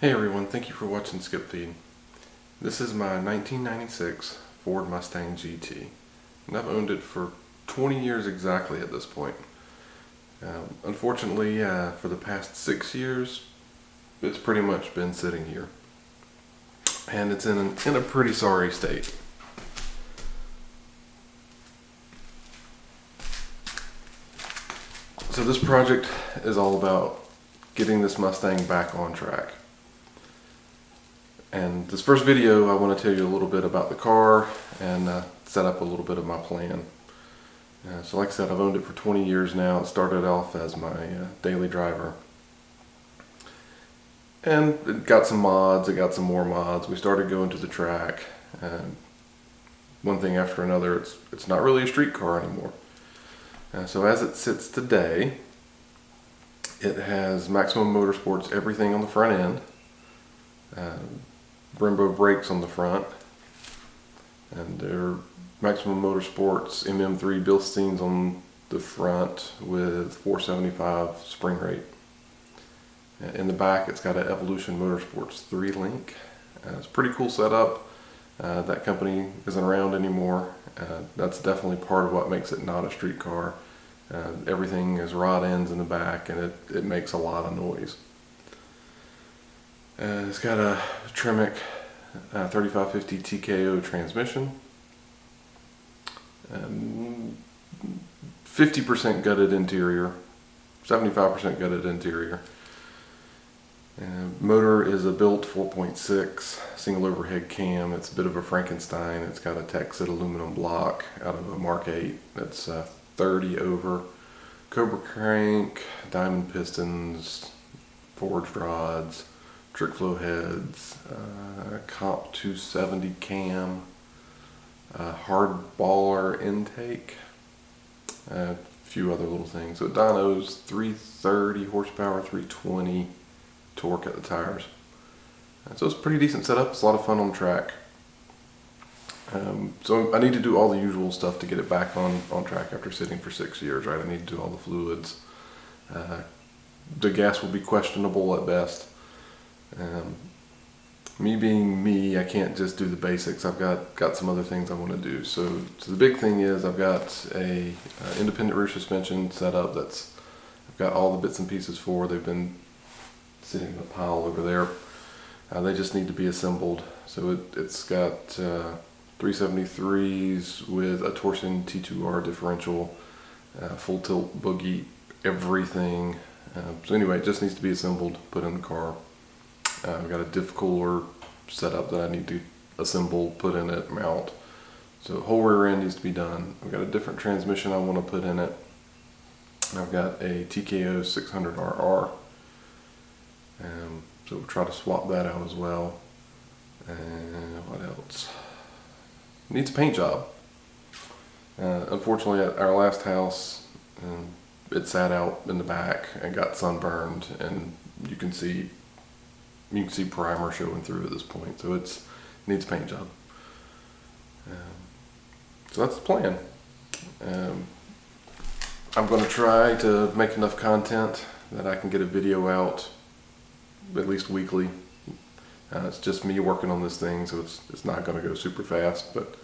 Hey everyone, thank you for watching Skip Feed. This is my 1996 Ford Mustang GT, and I've owned it for 20 years exactly at this point. Unfortunately, for the past 6 years, it's pretty much been sitting here, and it's in a pretty sorry state. So this project is all about getting this Mustang back on track. And this first video, I want to tell you a little bit about the car and set up a little bit of my plan. So like I said, I've owned it for 20 years now. It started off as my daily driver. And it got some mods, it got some more mods. We started going to the track. And one thing after another, it's not really a street car anymore. So as it sits today, it has Maximum Motorsports everything on the front end. Brembo brakes on the front, and they're Maximum Motorsports MM3 Bilsteins on the front with 475 spring rate. In the back, it's got an Evolution Motorsports 3-link. It's a pretty cool setup. That company isn't around anymore. That's definitely part of what makes it not a street car. Everything is rod ends in the back, and it makes a lot of noise. It's got a Tremec 3550 TKO transmission, 50% gutted interior, 75% gutted interior. Motor is a built 4.6 single overhead cam. It's a bit of a Frankenstein. It's got a Texas aluminum block out of a Mark 8 that's 30 over, Cobra crank, diamond pistons, forged rods, trick flow heads, comp 270 cam, hard baller intake, a few other little things. So dyno's 330 horsepower, 320 torque at the tires. So it's a pretty decent setup. It's a lot of fun on track. So I need to do all the usual stuff to get it back on track after sitting for 6 years, right? I need to do all the fluids. The gas will be questionable at best. Me being me, I can't just do the basics. I've got some other things I want to do. So the big thing is I've got a independent rear suspension set up. I've got all the bits and pieces for. They've been sitting in a pile over there. They just need to be assembled. So it's got 373s with a Torsen T2R differential, full tilt boogie, everything. So anyway, it just needs to be assembled, put in the car. I've got a diff cooler set up that I need to assemble, put in it, mount. So the whole rear end needs to be done. I've got a different transmission I want to put in it. I've got a TKO 600RR. So we'll try to swap that out as well. And what else? Needs a paint job. Unfortunately, at our last house, it sat out in the back and got sunburned, and you can see primer showing through at this point, so it needs a paint job. So that's the plan. I'm going to try to make enough content that I can get a video out at least weekly. It's just me working on this thing, so it's not going to go super fast, but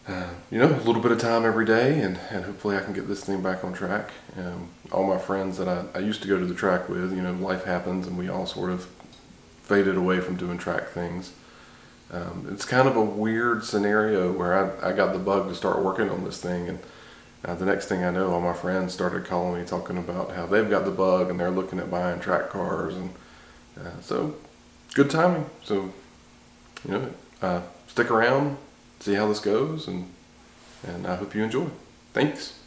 a little bit of time every day, and hopefully I can get this thing back on track. All my friends that I used to go to the track with, life happens and we all sort of faded away from doing track things. It's kind of a weird scenario where I got the bug to start working on this thing, and the next thing I know, all my friends started calling me talking about how they've got the bug and they're looking at buying track cars, and so good timing. So stick around, see how this goes, and I hope you enjoy. Thanks.